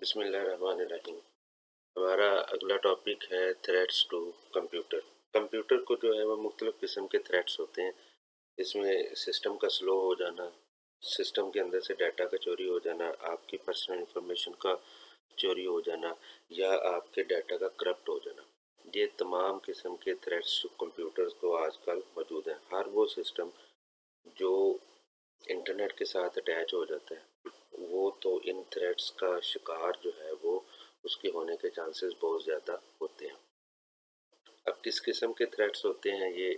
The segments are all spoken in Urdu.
بسم اللہ الرحمن الرحیم۔ ہمارا اگلا ٹاپک ہے تھریٹس ٹو کمپیوٹر۔ کمپیوٹر کو جو ہے وہ مختلف قسم کے تھریٹس ہوتے ہیں۔ اس میں سسٹم کا سلو ہو جانا، سسٹم کے اندر سے ڈیٹا کا چوری ہو جانا، آپ کی پرسنل انفارمیشن کا چوری ہو جانا، یا آپ کے ڈیٹا کا کرپٹ ہو جانا۔ یہ تمام قسم کے تھریٹس کمپیوٹرز کو آج کل موجود ہیں۔ ہر وہ سسٹم جو انٹرنیٹ کے ساتھ اٹیچ ہو جاتا ہے وہ تو ان تھریٹس کا شکار جو ہے وہ اس کے ہونے کے چانسز بہت زیادہ ہوتے ہیں۔ اب کس قسم کے تھریٹس ہوتے ہیں یہ،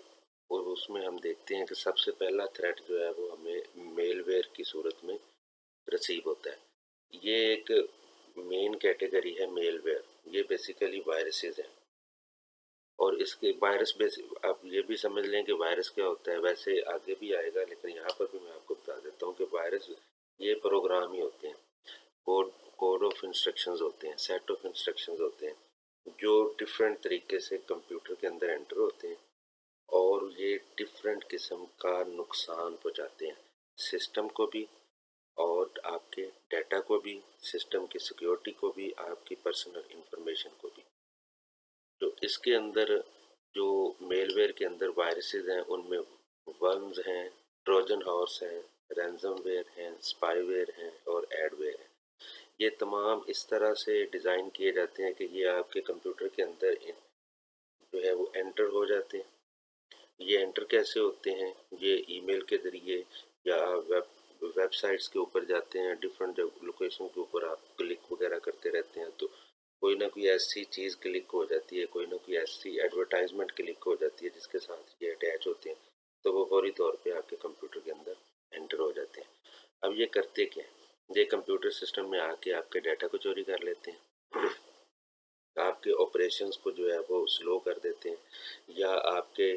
اور اس میں ہم دیکھتے ہیں کہ سب سے پہلا تھریٹ جو ہے وہ ہمیں میل ویئر کی صورت میں رسیو ہوتا ہے۔ یہ ایک مین کیٹیگری ہے میل ویئر۔ یہ بیسیکلی وائرسز ہیں، اور اس کے وائرس آپ یہ بھی سمجھ لیں کہ وائرس کیا ہوتا ہے، ویسے آگے بھی آئے گا لیکن یہاں پر بھی میں آپ کو بتا دیتا ہوں کہ وائرس یہ پروگرام ہی ہوتے ہیں، کوڈ آف انسٹرکشنز ہوتے ہیں، سیٹ آف انسٹرکشنز ہوتے ہیں جو ڈفرینٹ طریقے سے کمپیوٹر کے اندر انٹر ہوتے ہیں، اور یہ ڈفرینٹ قسم کا نقصان پہنچاتے ہیں سسٹم کو بھی، اور آپ کے ڈیٹا کو بھی، سسٹم کی سیکیورٹی کو بھی، آپ کی پرسنل انفارمیشن کو بھی۔ تو اس کے اندر جو میل ویئر کے اندر وائرسز ہیں ان میں ورمز ہیں، ٹروجن ہارس ہیں، رینزم ویئر ہیں، اسپائی ویئر ہیں، اور ایڈ ویئر ہیں۔ یہ تمام اس طرح سے ڈیزائن کیے جاتے ہیں کہ یہ آپ کے کمپیوٹر کے اندر جو ہے وہ انٹر ہو جاتے ہیں۔ یہ انٹر کیسے ہوتے ہیں؟ یہ ای میل کے ذریعے یا ویب سائٹس کے اوپر جاتے ہیں، ڈفرینٹ لوکیشن کے اوپر آپ کلک وغیرہ کرتے رہتے ہیں، تو کوئی نہ کوئی ایسی چیز کلک ہو جاتی ہے، کوئی نہ کوئی ایسی ایڈورٹائزمنٹ کلک ہو جاتی ہے جس کے ساتھ یہ اٹیچ ہوتے ہیں، تو وہ فوری طور پہ آپ کے کمپیوٹر کے اندر انٹر ہو جاتے ہیں۔ اب یہ کرتے کیا ہیں؟ یہ کمپیوٹر سسٹم میں آ کے آپ کے ڈیٹا کو چوری کر لیتے ہیں، آپ کے آپریشنز کو جو ہے وہ سلو کر دیتے ہیں، یا آپ کے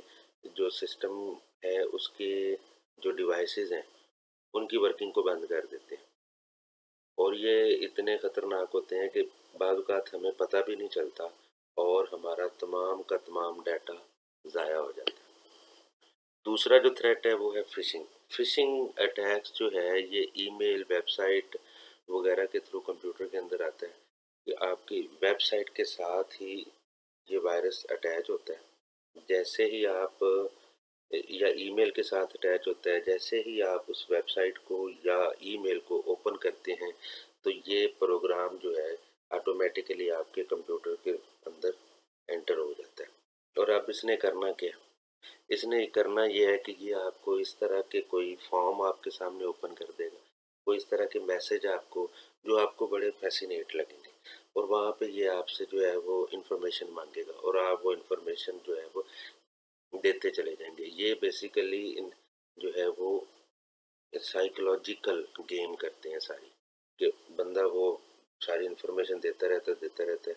جو سسٹم ہے اس کے جو ڈیوائسز ہیں ان کی ورکنگ کو بند کر دیتے ہیں، اور یہ اتنے خطرناک ہوتے ہیں کہ بعض اوقات ہمیں پتہ بھی نہیں چلتا اور ہمارا تمام کا تمام ڈیٹا ضائع ہو جاتا ہے۔ دوسرا جو تھریٹ ہے وہ ہے فشنگ۔ فشنگ اٹیکس جو ہے یہ ای میل، ویب سائٹ وغیرہ کے تھرو کمپیوٹر کے اندر آتا ہے، کہ آپ کی ویب سائٹ کے ساتھ ہی یہ وائرس اٹیچ ہوتا ہے۔ جیسے ہی آپ، یا ای میل کے ساتھ اٹیچ ہوتا ہے، جیسے ہی آپ اس ویب سائٹ کو یا ای میل کو اوپن کرتے ہیں تو یہ پروگرام جو ہے آٹومیٹیکلی آپ کے کمپیوٹر کے اندر انٹر ہو جاتا ہے۔ اور اب اس نے کرنا کیا؟ اس نے کرنا یہ ہے کہ یہ آپ کو اس طرح کے کوئی فارم آپ کے سامنے اوپن کر دے گا، کوئی اس طرح کے میسج آپ کو جو آپ کو بڑے فیسینیٹ لگیں گے، اور وہاں پہ یہ آپ سے جو ہے وہ انفارمیشن مانگے گا، اور آپ وہ انفارمیشن جو ہے وہ دیتے چلے جائیں گے۔ یہ بیسیکلی جو ہے وہ سائیکولوجیکل گیم کرتے ہیں ساری، کہ بندہ وہ ساری انفارمیشن دیتا رہتا ہے،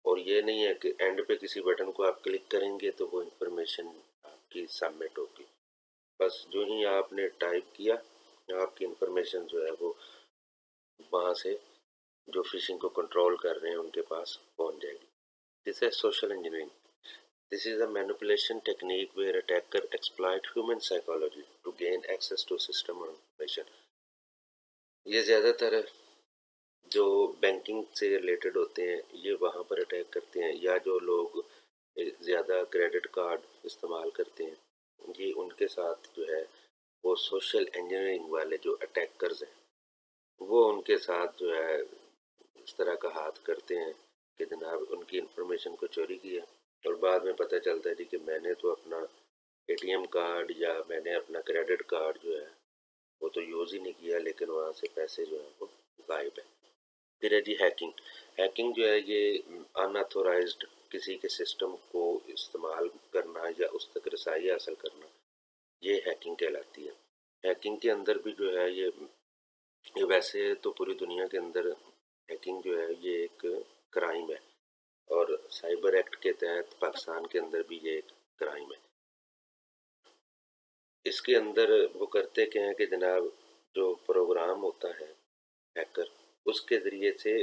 اور یہ نہیں ہے کہ اینڈ پہ کسی بٹن کو آپ کلک کریں گے تو وہ انفارمیشن آپ کی سبمٹ ہوگی۔ بس جو ہی آپ نے ٹائپ کیا آپ کی انفارمیشن جو ہے وہ وہاں سے جو فشنگ کو کنٹرول کر رہے ہیں ان کے پاس پہنچ جائے گی۔ دس ہے social engineering. This is a manipulation technique where attacker exploit human psychology to gain access to system or information۔ یہ زیادہ تر جو بینکنگ سے ریلیٹڈ ہوتے ہیں یہ وہاں پر اٹیک کرتے ہیں، یا جو لوگ زیادہ کریڈٹ کارڈ استعمال کرتے ہیں یہ ان کے ساتھ جو ہے وہ سوشل انجینئرنگ والے جو اٹیکرز ہیں وہ ان کے ساتھ جو ہے اس طرح کا ہاتھ کرتے ہیں کہ جناب ان کی انفارمیشن کو چوری کیا، اور بعد میں پتہ چلتا ہے جی کہ میں نے تو اپنا اے ٹی ایم کارڈ یا میں نے اپنا کریڈٹ کارڈ جو ہے وہ تو یوز ہی نہیں کیا، لیکن وہاں سے پیسے جو ہیں وہ غائب ہیں۔ پھر ہے جی ہیکنگ۔ ہیکنگ جو ہے یہ ان آتھورائزڈ کسی کے سسٹم کو استعمال کرنا یا اس تک رسائی حاصل کرنا، یہ ہیکنگ کہلاتی ہے۔ ہیکنگ کے اندر بھی جو ہے یہ ویسے تو پوری دنیا کے اندر ہیکنگ جو ہے یہ ایک کرائم ہے، اور سائبر ایکٹ کے تحت پاکستان کے اندر بھی یہ ایک کرائم ہے۔ اس کے اندر وہ کرتے کیا ہیں کہ جناب جو پروگرام ہوتا ہے ہیکر، اس کے ذریعے سے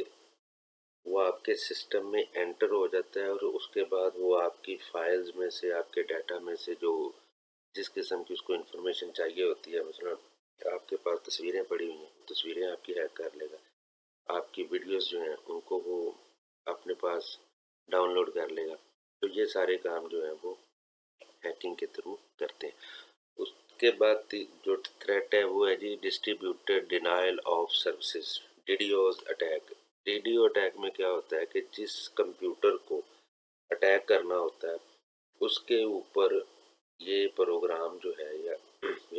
وہ آپ کے سسٹم میں انٹر ہو جاتا ہے، اور اس کے بعد وہ آپ کی فائلز میں سے، آپ کے ڈیٹا میں سے جو جس قسم کی اس کو انفارمیشن چاہیے ہوتی ہے، مثلا آپ کے پاس تصویریں پڑی ہوئی ہیں، تصویریں آپ کی ہیک کر لے گا، آپ کی ویڈیوز جو ہیں ان کو وہ اپنے پاس ڈاؤن لوڈ کر لے گا. تو یہ سارے کام جو ہیں وہ ہیکنگ کے تھرو کرتے ہیں. اس کے بعد جو تھریٹ ہے وہ ہے جی distributed denial of services, D D OS attack. D D O attack میں کیا ہوتا ہے کہ جس کمپیوٹر کو اٹیک کرنا ہوتا ہے اس کے اوپر یہ پروگرام جو ہے یا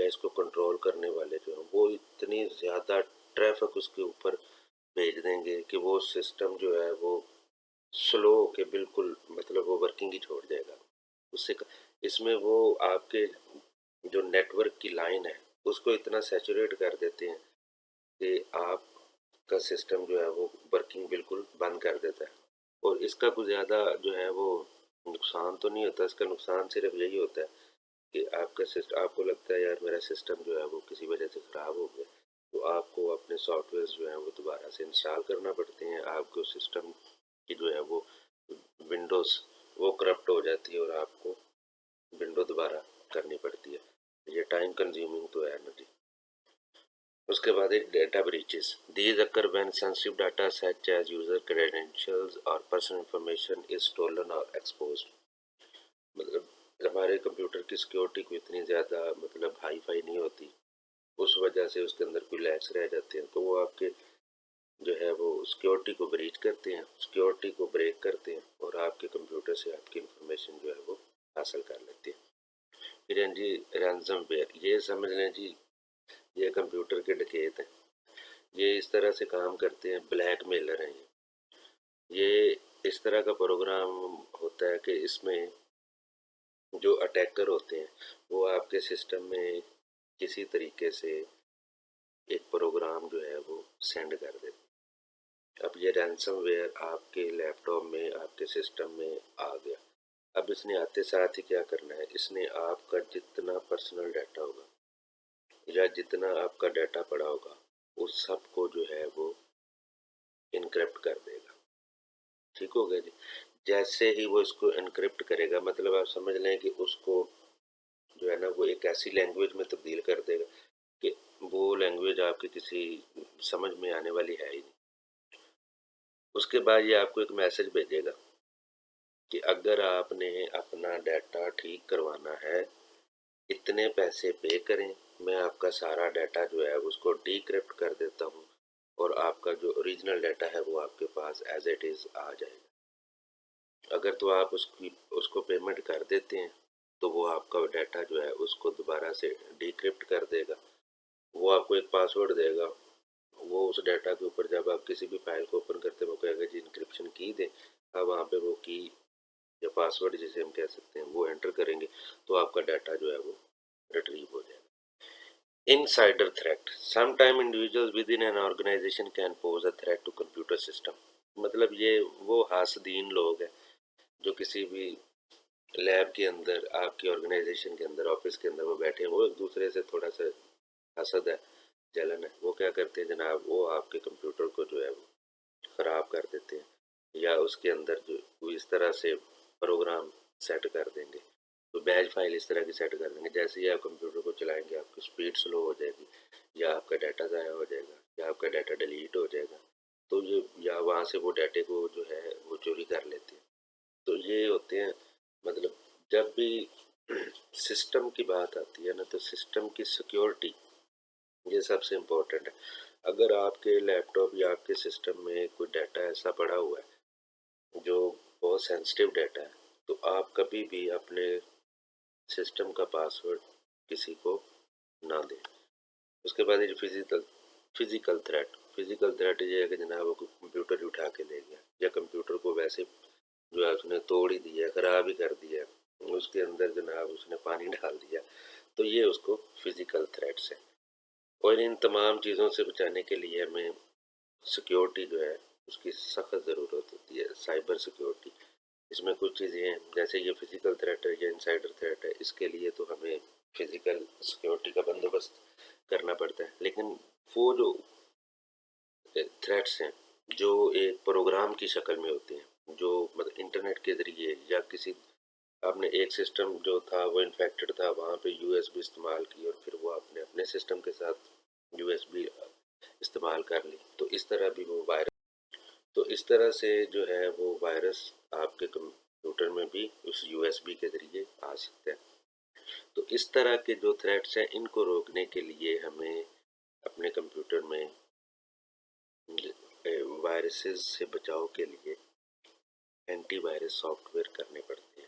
اس کو کنٹرول کرنے والے جو ہیں وہ اتنی زیادہ ٹریفک اس کے اوپر بھیج دیں گے کہ وہ سسٹم جو ہے وہ سلو ہو کے بالکل مطلب وہ ورکنگ ہی چھوڑ جائے گا. اس میں وہ آپ کے جو نیٹ ورک کی لائن ہے اس کو اتنا سیچوریٹ کر دیتے ہیں کہ آپ کا سسٹم جو ہے وہ ورکنگ بالکل بند کر دیتا ہے. اور اس کا کچھ زیادہ جو ہے وہ نقصان تو نہیں ہوتا. اس کا نقصان صرف یہی ہوتا ہے کہ آپ کا سسٹم، آپ کو لگتا ہے یار میرا سسٹم جو ہے وہ کسی وجہ سے خراب ہو گیا، تو آپ کو اپنے سافٹ ویئر جو ہیں وہ دوبارہ سے انسٹال کرنا پڑتے ہیں. آپ کو سسٹم کی جو ہے وہ ونڈوز وہ کرپٹ ہو جاتی ہے اور آپ کو ونڈو دوبارہ کرنی پڑتی ہے. یہ ٹائم کنزیومنگ تو ہے نا جی. اس کے بعد ایک data breaches. These occur when sensitive data such as user credentials اور پرسنل انفارمیشن از اسٹولن اور ایکسپوزڈ. مطلب ہمارے کمپیوٹر کی سیکیورٹی کو اتنی زیادہ مطلب ہائی فائی نہیں ہوتی، اس وجہ سے اس کے اندر کوئی لیکس رہ جاتے ہیں تو وہ آپ کے جو ہے وہ سیکیورٹی کو بریچ کرتے ہیں، سیکیورٹی کو بریک کرتے ہیں اور آپ کے کمپیوٹر سے آپ کی انفارمیشن جو ہے وہ حاصل کر لیتے ہیں. پھر ہیں جی رینزم ویئر. یہ سمجھ لیں جی یہ کمپیوٹر کے ڈکیت ہیں. یہ اس طرح سے کام کرتے ہیں، بلیک میلر ہیں. یہ اس طرح کا پروگرام ہوتا ہے کہ اس میں جو اٹیکر ہوتے ہیں وہ آپ کے سسٹم میں کسی طریقے سے ایک پروگرام جو ہے وہ سینڈ کر دیتے ہیں. اب یہ رینسم ویئر آپ کے لیپ ٹاپ میں آپ کے سسٹم میں آ گیا. اب اس نے آتے ساتھ ہی کیا کرنا ہے، اس نے آپ کا جتنا پرسنل ڈیٹا ہوگا یا جتنا آپ کا ڈیٹا پڑا ہوگا اس سب کو جو ہے وہ انکرپٹ کر دے گا. ٹھیک ہو گیا جی. جیسے ہی وہ اس کو انکرپٹ کرے گا مطلب آپ سمجھ لیں کہ اس کو جو ہے نا وہ ایک ایسی لینگویج میں تبدیل کر دے گا کہ وہ لینگویج آپ کی کسی سمجھ میں آنے والی ہے ہی نہیں. اس کے بعد یہ آپ کو ایک میسج بھیجے گا کہ اگر آپ نے اپنا ڈیٹا ٹھیک کروانا ہے اتنے پیسے پے کریں، میں آپ کا سارا ڈیٹا جو ہے اس کو ڈی کرپٹ کر دیتا ہوں اور آپ کا جو اوریجنل ڈیٹا ہے وہ آپ کے پاس ایز اٹ از آ جائے گا. اگر تو آپ اس کو پیمنٹ کر دیتے ہیں تو وہ آپ کا ڈیٹا جو ہے اس کو دوبارہ سے ڈی کرپٹ کر دے گا. وہ آپ کو ایک پاسورڈ دے گا. وہ اس ڈیٹا کے اوپر جب آپ کسی بھی فائل کو اوپن کرتے ہیں وہ کہے گا جی انکرپشن کی دیں. اب وہاں پہ وہ کی یا پاسورڈ جسے ہم کہہ سکتے ہیں وہ انٹر کریں گے تو آپ کا ڈیٹا جو ہے وہ ریٹریو ہو جائے گا. Insider threat. Sometimes individuals within an organization can pose a threat to computer system. مطلب یہ وہ حاسدین لوگ ہیں جو کسی بھی لیب کے اندر آپ کی آرگنائزیشن کے اندر آفس کے اندر وہ بیٹھے ہیں، وہ ایک دوسرے سے تھوڑا سا حسد ہے، جلن ہے. وہ کیا کرتے ہیں جناب، وہ آپ کے کمپیوٹر کو جو ہے وہ خراب کر دیتے ہیں یا اس کے اندر جو وہ اس طرح سے پروگرام سیٹ کر دیں گے، تو بیچ فائل اس طرح کی سیٹ کر دیں گے جیسے ہی آپ کمپیوٹر کو چلائیں گے آپ کی اسپیڈ سلو ہو جائے گی یا آپ کا ڈیٹا ضائع ہو جائے گا یا آپ کا ڈیٹا ڈیلیٹ ہو جائے گا. تو یہ یا وہاں سے وہ ڈیٹے کو جو ہے وہ چوری کر لیتے ہیں. تو یہ ہوتے ہیں مطلب جب بھی سسٹم کی بات آتی ہے نا تو سسٹم کی سیکیورٹی یہ سب سے امپورٹنٹ ہے. اگر آپ کے لیپ ٹاپ یا آپ کے سسٹم میں کوئی ڈیٹا ایسا پڑا ہوا ہے جو بہت سینسٹیو ڈیٹا ہے تو آپ کبھی بھی اپنے سسٹم کا پاسورڈ کسی کو نہ دیں. اس کے بعد یہ فزیکل تھریٹ. فزیکل تھریٹ یہ ہے کہ جناب وہ کمپیوٹر ہی اٹھا کے لے گیا یا کمپیوٹر کو ویسے جو ہے اس نے توڑ ہی دیا، خراب ہی کر دیا، اس کے اندر جناب اس نے پانی ڈال دیا، تو یہ اس کو فزیکل تھریٹس ہے. اور ان تمام چیزوں سے بچانے کے لیے ہمیں سیکیورٹی جو ہے اس کی سخت ضرورت ہوتی ہے، سائبر سیکیورٹی. اس میں کچھ چیزیں ہیں جیسے یہ فزیکل تھریٹ ہے یا انسائڈر تھریٹ ہے، اس کے لیے تو ہمیں فزیکل سیکیورٹی کا بندوبست کرنا پڑتا ہے. لیکن وہ جو تھریٹس ہیں جو ایک پروگرام کی شکل میں ہوتے ہیں جو مطلب انٹرنیٹ کے ذریعے یا کسی آپ نے ایک سسٹم جو تھا وہ انفیکٹڈ تھا وہاں پہ یو ایس بی استعمال کی اور پھر وہ آپ نے اپنے سسٹم کے ساتھ یو ایس بی استعمال کر لی تو اس طرح بھی وہ وائرس، تو اس طرح سے جو ہے وہ وائرس آپ کے کمپیوٹر میں بھی اس USB کے ذریعے آ سکتا ہے۔ تو اس طرح کے جو تھریٹس ہیں ان کو روکنے کے لیے ہمیں اپنے کمپیوٹر میں وائرسز سے بچاؤ کے لیے اینٹی وائرس سافٹ ویئر کرنے پڑتے ہیں۔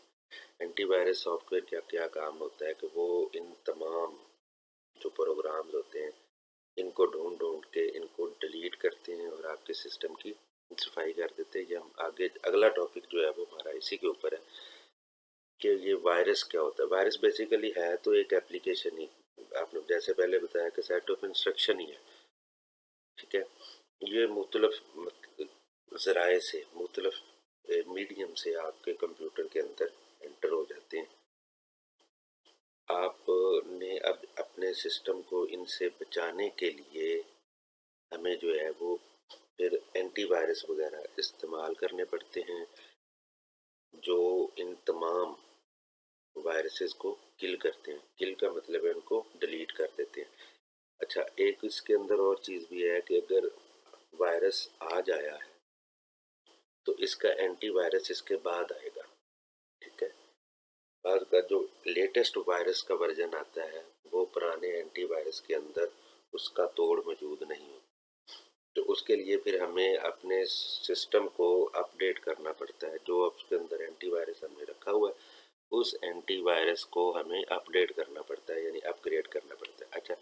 اینٹی وائرس سافٹ ویئر کا کیا کام ہوتا ہے کہ وہ ان تمام جو پروگرامز ہوتے ہیں ان کو ڈھونڈ کے ان کو ڈیلیٹ کرتے ہیں اور آپ کے سسٹم کی صفائی کر دیتے ہیں۔ یہ ہم آگے اگلا ٹاپک جو ہے وہ ہمارا اسی کے اوپر ہے کہ یہ وائرس کیا ہوتا ہے۔ وائرس بیسیکلی ہے تو ایک ایپلیکیشن ہی، آپ نے جیسے پہلے بتایا کہ سیٹ آف انسٹرکشن ہی ہے، ٹھیک ہے۔ یہ مختلف ذرائع سے، مختلف میڈیم سے آپ کے کمپیوٹر کے اندر انٹر ہو جاتے ہیں۔ آپ نے اب اپنے سسٹم کو ان سے بچانے کے لیے ہمیں جو ہے وہ پھر اینٹی وائرس وغیرہ استعمال کرنے پڑتے ہیں جو ان تمام وائرسز کو کل کرتے ہیں۔ کل کا مطلب ہے ان کو ڈیلیٹ کر دیتے ہیں۔ اچھا، ایک اس کے اندر اور چیز بھی ہے کہ اگر وائرس آ جایا ہے تو اس کا اینٹی وائرس اس کے بعد آئے گا، ٹھیک ہے۔ بعد کا جو لیٹسٹ وائرس کا ورژن آتا ہے وہ پرانے اینٹی وائرس کے اندر اس کا توڑ موجود نہیں ہو، تو اس کے لیے پھر ہمیں اپنے سسٹم کو اپ ڈیٹ کرنا پڑتا ہے۔ جو اس کے اندر اینٹی وائرس ہم نے رکھا ہوا ہے اس اینٹی وائرس کو ہمیں اپ ڈیٹ کرنا پڑتا ہے، یعنی اپ گریڈ کرنا پڑتا ہے۔ اچھا،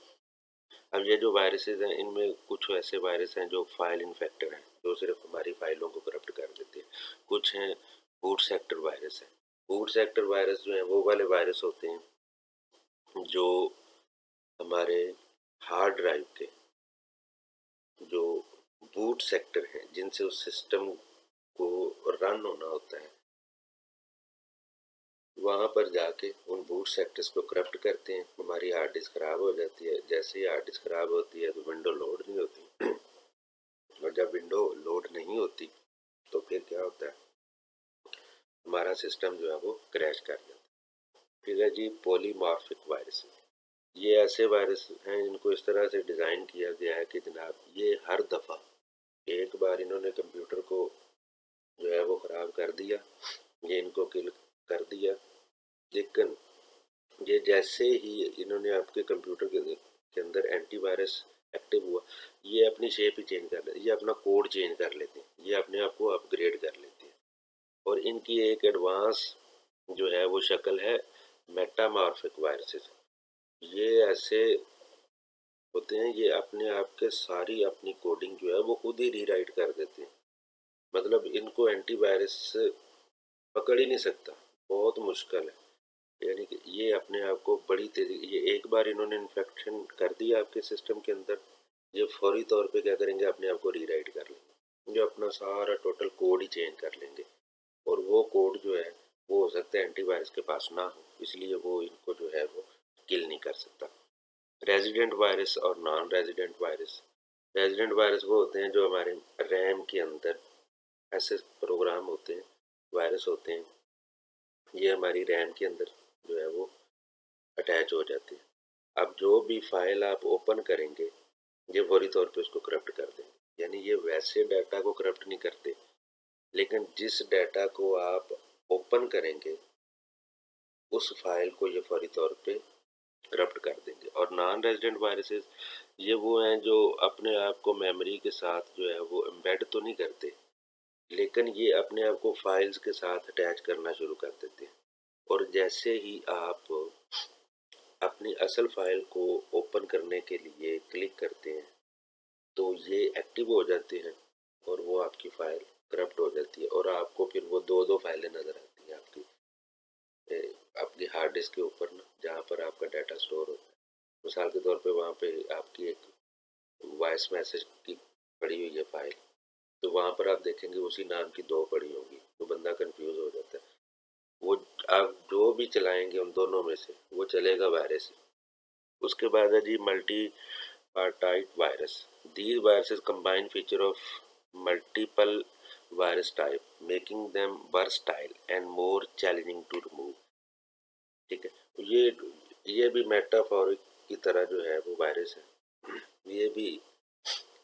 اب یہ جو وائرسز ہیں ان میں کچھ ایسے وائرس ہیں جو فائل انفیکٹر ہیں، جو صرف ہماری فائلوں کو کرپٹ کر دیتے ہیں۔ کچھ ہیں بوٹ سیکٹر وائرس ہیں۔ بوٹ سیکٹر وائرس جو ہیں وہ والے وائرس ہوتے ہیں جو ہمارے ہارڈ ڈرائیو کے جو بوٹ سیکٹر ہیں جن سے اس سسٹم کو رن ہونا ہوتا ہے وہاں پر جا کے ان بوٹ سیکٹرز کو کرپٹ کرتے ہیں، ہماری ہارڈ ڈسک خراب ہو جاتی ہے۔ جیسے ہی ہارڈ ڈسک خراب ہوتی ہے تو ونڈو لوڈ نہیں ہوتی، اور جب ونڈو لوڈ نہیں ہوتی تو پھر کیا ہوتا ہے، ہمارا سسٹم جو ہے وہ کریش کر جاتا ہے۔ ٹھیک ہے جی، پولی مارفک وائرس، یہ ایسے وائرس ہیں جن کو اس طرح سے ڈیزائن کیا گیا ہے کہ جناب یہ ہر دفعہ ایک بار انہوں نے کمپیوٹر کو جو ہے وہ خراب کر دیا، یہ ان کو کل کر دیا، لیکن یہ جیسے ہی انہوں نے آپ کے کمپیوٹر کے اندر اینٹی وائرس ایکٹیو ہوا، یہ اپنی شیپ ہی چینج کر لیتے، یہ اپنا کوڈ چینج کر لیتے ہیں، یہ اپنے آپ کو اپ گریڈ کر لیتے ہیں۔ اور ان کی ایک ایڈوانس جو ہے وہ شکل ہے میٹامارفک وائرسز۔ یہ ایسے ہوتے ہیں، یہ اپنے آپ کے ساری اپنی کوڈنگ جو ہے وہ خود ہی ری رائٹ کر دیتے ہیں، مطلب ان کو اینٹی وائرس پکڑ ہی نہیں سکتا، بہت مشکل ہے۔ یعنی کہ یہ اپنے آپ کو بڑی تیزی، یہ ایک بار انہوں نے انفیکشن کر دیا آپ کے سسٹم کے اندر، یہ فوری طور پہ کیا کریں گے، اپنے آپ کو ری رائٹ کر لیں گے، جو اپنا سارا ٹوٹل کوڈ ہی چینج کر لیں گے، اور وہ کوڈ جو ہے وہ ہو سکتا ہے اینٹی وائرس کے پاس نہ ہو، اس لیے وہ ان کو جو ہے وہ کل نہیں کر سکتا۔ ریزیڈنٹ وائرس اور non resident virus, resident virus وہ ہوتے ہیں جو ہمارے ریم کے اندر ایسے پروگرام ہوتے ہیں، وائرس ہوتے ہیں، یہ ہماری ریم کے اندر جو ہے وہ اٹیچ ہو جاتے ہیں۔ اب جو بھی فائل آپ اوپن کریں گے یہ فوری طور پہ اس کو کرپٹ کر دیں گے، یعنی یہ ویسے ڈیٹا کو کرپٹ نہیں کرتے، لیکن جس ڈیٹا کو آپ اوپن کریں گے اس فائل کو یہ فوری طور پہ کرپٹ کر دیں گے۔ اور نان ریزیڈنٹ وائرسز یہ وہ ہیں جو اپنے آپ کو میموری کے ساتھ جو ہے وہ امبیڈ تو نہیں کرتے، لیکن یہ اپنے آپ کو فائلز کے ساتھ اٹیچ کرنا شروع کر دیتے ہیں، اور جیسے ہی آپ اپنی اصل فائل کو اوپن کرنے کے لیے کلک کرتے ہیں تو یہ ایکٹیو ہو جاتے ہیں اور وہ آپ کی فائل کرپٹ ہو جاتی ہے، اور آپ کو پھر وہ دو فائلیں نظر آتی ہیں آپ کی ہارڈ ڈسک کے اوپر نا، جہاں پر آپ کا ڈیٹا سٹور ہوتا ہے۔ مثال کے طور پہ وہاں پہ آپ کی ایک وائس میسج کی پڑی ہوئی ہے فائل، تو وہاں پر آپ دیکھیں گے اسی نام کی دو پڑی ہوں گی، تو بندہ کنفیوز ہو جاتا ہے۔ وہ آپ جو بھی چلائیں گے ان دونوں میں سے وہ چلے گا وائرس۔ اس کے بعد ہے جی multi partite virus, these viruses combine feature of multiple virus type making them versatile and more challenging to remove, ٹھیک ہے۔ یہ بھی میٹافورک کی طرح جو ہے وہ وائرس ہے، یہ بھی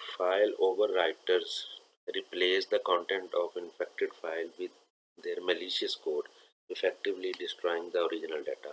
File overwriters replace the content of infected file with their malicious code, effectively destroying the original data.